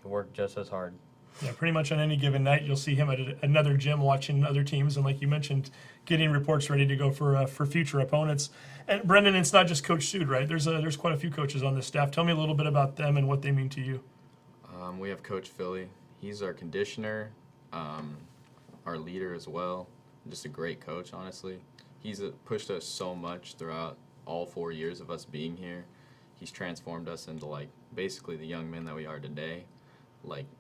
Work just as hard. Yeah, pretty much on any given night, you'll see him at another gym watching other teams, and like you mentioned, getting reports ready to go for future opponents. And Brendan, it's not just Coach Schutt, right? There's quite a few coaches on this staff. Tell me a little bit about them and what they mean to you. We have Coach Philly. He's our conditioner, our leader as well. Just a great coach, honestly. He's pushed us so much throughout all 4 years of us being here. He's transformed us into basically the young men that we are today,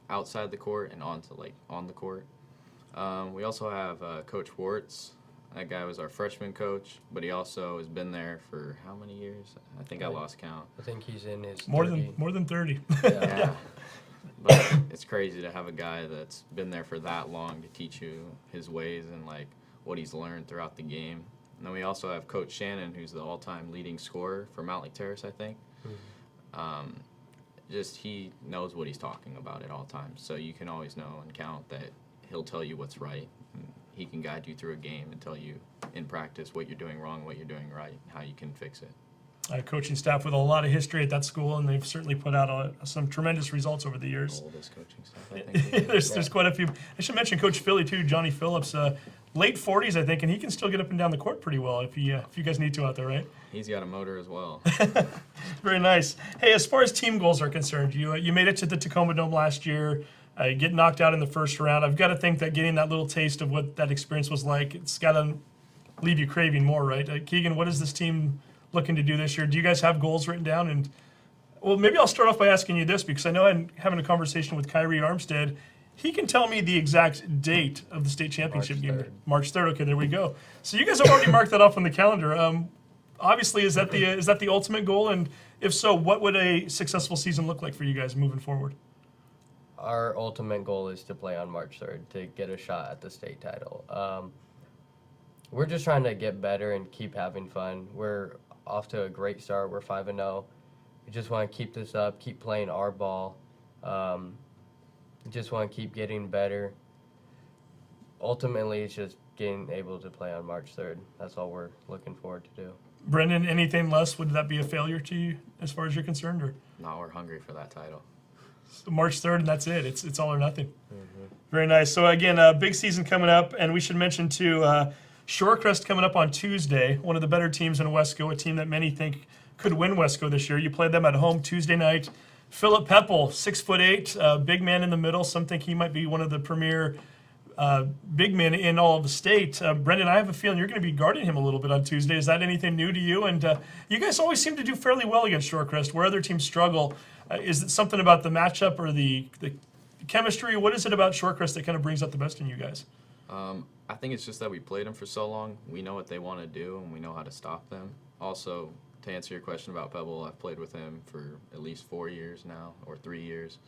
outside the court and on the court. We also have Coach Wartz. That guy was our freshman coach, but he also has been there for how many years? I think I lost count. I think he's in his More 30. than 30. Yeah. But it's crazy to have a guy that's been there for that long to teach you his ways and what he's learned throughout the game. And then we also have Coach Shannon, who's the all-time leading scorer for Mountlake Terrace, I think. Mm-hmm. He knows what he's talking about at all times. So you can always know and count that he'll tell you what's right. He can guide you through a game and tell you in practice what you're doing wrong, what you're doing right, how you can fix it. Coaching staff with a lot of history at that school, and they've certainly put out some tremendous results over the years. Oldest coaching staff, I think. There's quite a few. I should mention Coach Philly too, Johnny Phillips, late 40s, I think, and he can still get up and down the court pretty well if you guys need to out there, right? He's got a motor as well. Very nice. Hey, as far as team goals are concerned, you made it to the Tacoma Dome last year. Get knocked out in the first round. I've got to think that getting that little taste of what that experience was like, it's got to leave you craving more, right? Keegan, what is this team looking to do this year? Do you guys have goals written down? And well, maybe I'll start off by asking you this, because I know I'm having a conversation with Kyrie Armstead. He can tell me the exact date of the state championship game. March 3rd. Okay, there we go. So you guys have already marked that off on the calendar. Obviously, is that the ultimate goal? And if so, what would a successful season look like for you guys moving forward? Our ultimate goal is to play on March 3rd to get a shot at the state title. We're just trying to get better and keep having fun. We're off to a great start. We're 5-0. We just want to keep this up, keep playing our ball. Just want to keep getting better. Ultimately, it's just getting able to play on March 3rd. That's all we're looking forward to do. Brendan, anything less, would that be a failure to you as far as you're concerned? Or No, we're hungry for that title. March 3rd, and that's it. It's all or nothing. Mm-hmm. Very nice. So again, a big season coming up, and we should mention too, Shorecrest coming up on Tuesday. One of the better teams in Wesco, a team that many think could win Wesco this year. You played them at home Tuesday night. Philip Peppel, 6'8", big man in the middle. Some think he might be one of the premier big men in all of the state. Brendan, I have a feeling you're going to be guarding him a little bit on Tuesday. Is that anything new to you? And you guys always seem to do fairly well against Shorecrest, where other teams struggle. Is it something about the matchup or the chemistry? What is it about Shorecrest that kind of brings out the best in you guys? I think it's just that we played them for so long. We know what they want to do, and we know how to stop them. Also, to answer your question about Pebble, I've played with him for at least 4 years now, or 3 years,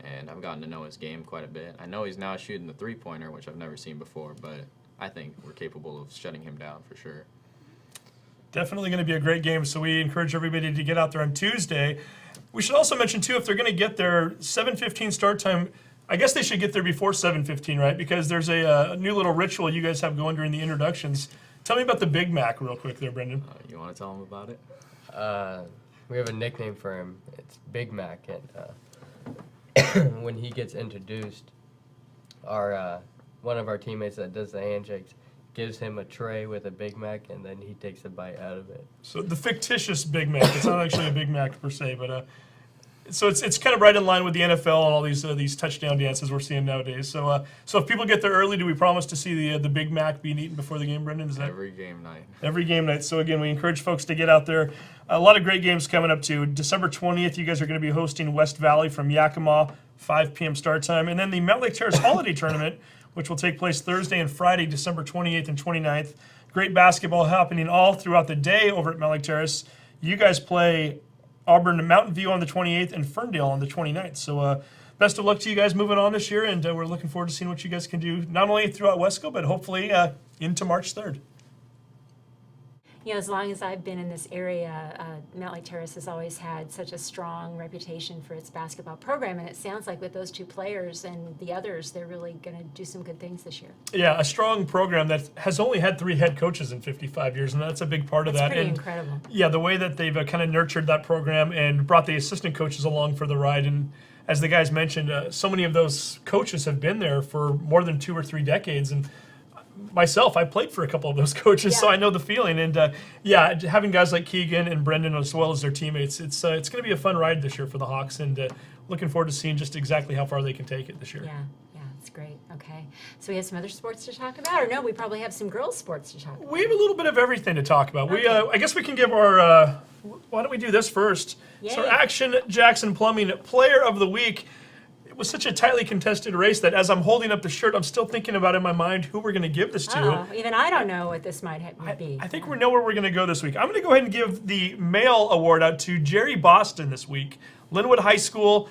and I've gotten to know his game quite a bit. I know he's now shooting the three-pointer, which I've never seen before, but I think we're capable of shutting him down for sure. Definitely going to be a great game, so we encourage everybody to get out there on Tuesday. We should also mention, too, if they're going to get their 7:15 start time, I guess they should get there before 7:15, right? Because there's a new little ritual you guys have going during the introductions. Tell me about the Big Mac real quick there, Brendan. You want to tell him about it? We have a nickname for him. It's Big Mac, and when he gets introduced, our one of our teammates that does the handshakes gives him a tray with a Big Mac, and then he takes a bite out of it. So the fictitious Big Mac. It's not actually a Big Mac per se, but so it's kind of right in line with the NFL and all these touchdown dances we're seeing nowadays. So if people get there early, do we promise to see the Big Mac being eaten before the game, Brendan? Is that Every game night. every game night? So again, we encourage folks to get out there. A lot of great games coming up too. December 20th, you guys are going to be hosting West Valley from Yakima, 5 p.m. start time, and then the Mountlake Terrace Holiday Tournament, which will take place Thursday and Friday, December 28th and 29th. Great basketball happening all throughout the day over at Mountlake Terrace. You guys play Auburn and Mountain View on the 28th and Ferndale on the 29th. So best of luck to you guys moving on this year, and we're looking forward to seeing what you guys can do, not only throughout Wesco, but hopefully into March 3rd. You know, as long as I've been in this area, Mountlake Terrace has always had such a strong reputation for its basketball program, and it sounds like with those two players and the others, they're really going to do some good things this year. Yeah, a strong program that has only had 3 head coaches in 55 years, and that's a big part of That's that. pretty And incredible. yeah, the way that they've kind of nurtured that program and brought the assistant coaches along for the ride. And as the guys mentioned, so many of those coaches have been there for more than 2 or 3 decades. And myself, I played for a couple of those coaches, so Yeah. I know the feeling. And yeah, having guys like Keegan and Brendan as well as their teammates, it's going to be a fun ride this year for the Hawks, and looking forward to seeing just exactly how far they can take it this year. Yeah, it's great. Okay. So we have some other sports to talk about, or no, we probably have some girls' sports to talk about. We have a little bit of everything to talk about. We, Okay. I guess we can give our, why don't we do this first? So Yay. Action Jackson Plumbing Player of the Week. It was such a tightly contested race that as I'm holding up the shirt, I'm still thinking about in my mind who we're going to give this to. Oh, even I don't know what this might be. I think we know where we're going to go this week. I'm going to go ahead and give the male award out to Jerry Boston this week. Linwood High School.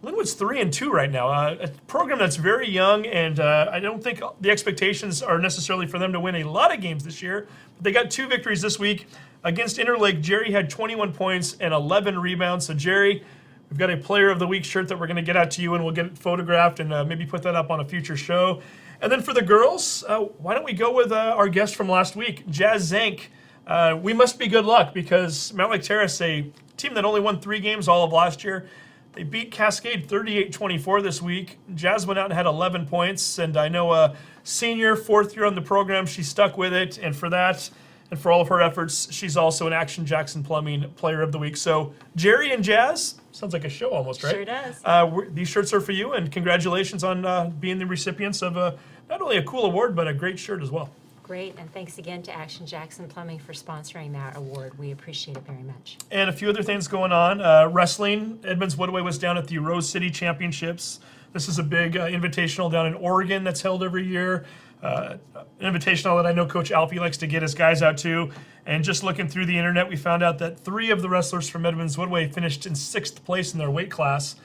Linwood's 3-2 right now. A program that's very young, and I don't think the expectations are necessarily for them to win a lot of games this year. But they got 2 victories this week. Against Interlake, Jerry had 21 points and 11 rebounds. So Jerry, we've got a Player of the Week shirt that we're going to get out to you, and we'll get it photographed and maybe put that up on a future show. And then for the girls, why don't we go with our guest from last week, Jazz Zank. We must be good luck because Mountlake Terrace, a team that only won 3 games all of last year, they beat Cascade 38-24 this week. Jazz went out and had 11 points, and I know a senior, 4th year on the program, she stuck with it, and for that and for all of her efforts, she's also an Action Jackson Plumbing Player of the Week. So Jerry and Jazz, sounds like a show almost, right? Sure does. These shirts are for you, and congratulations on being the recipients of not only a cool award, but a great shirt as well. Great, and thanks again to Action Jackson Plumbing for sponsoring that award. We appreciate it very much. And a few other things going on. Wrestling, Edmonds-Woodway was down at the Rose City Championships. This is a big invitational down in Oregon that's held every year. An invitational that I know Coach Alfie likes to get his guys out to. And just looking through the internet, we found out that 3 of the wrestlers from Edmonds-Woodway finished in 6th place in their weight class.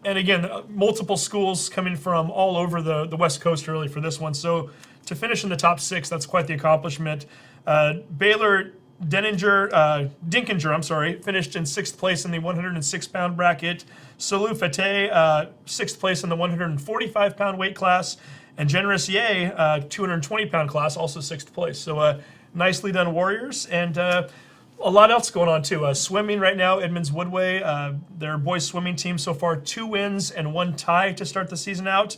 And again, multiple schools coming from all over the West Coast early for this one. So to finish in the top 6, that's quite the accomplishment. Baylor Dinkinger, finished in 6th place in the 106-pound bracket. Salou Fete, 6th place in the 145-pound weight class. And Generous Ye, 220-pound class, also 6th place. So nicely done, Warriors. And a lot else going on, too. Swimming right now, Edmonds-Woodway, their boys swimming team so far, 2 wins and 1 tie to start the season out.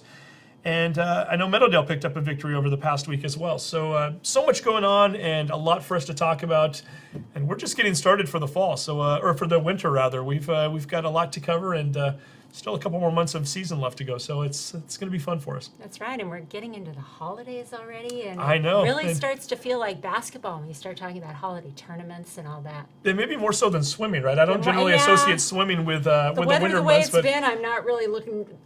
And I know Meadowdale picked up a victory over the past week as well. So so much going on and a lot for us to talk about. And we're just getting started for the fall, or for the winter rather. We've got a lot to cover and still a couple more months of season left to go. So it's going to be fun for us. That's right, and we're getting into the holidays already, and I know. it really And- starts to feel like basketball when you start talking about holiday tournaments and all that. They may be more so than swimming, right? I don't Yeah. generally associate swimming with the Weather winter the way months, it's but been, I'm not really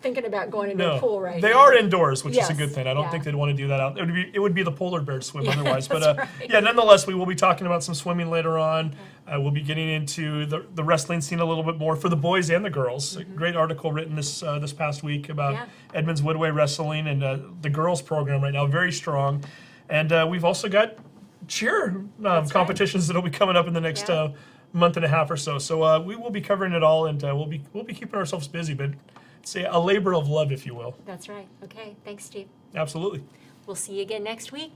thinking about going into a pool right they now. are indoors, which is a Yes, good thing. I don't yeah. think they'd want to do that out. It would be the polar bear swim Yeah, otherwise. But that's right. yeah, nonetheless, we will be talking about some swimming later on. We'll be getting into the wrestling scene a little bit more for the boys and the girls. A great article written this past week about Yeah. Edmonds-Woodway wrestling and the girls program right now, very strong. And we've also got cheer right. competitions that'll be coming up in the next Yeah. month and a half or so. So we will be covering it all, and we'll be keeping ourselves busy, but say a labor of love, if you will. That's right. Okay, thanks, Steve. Absolutely. We'll see you again next week.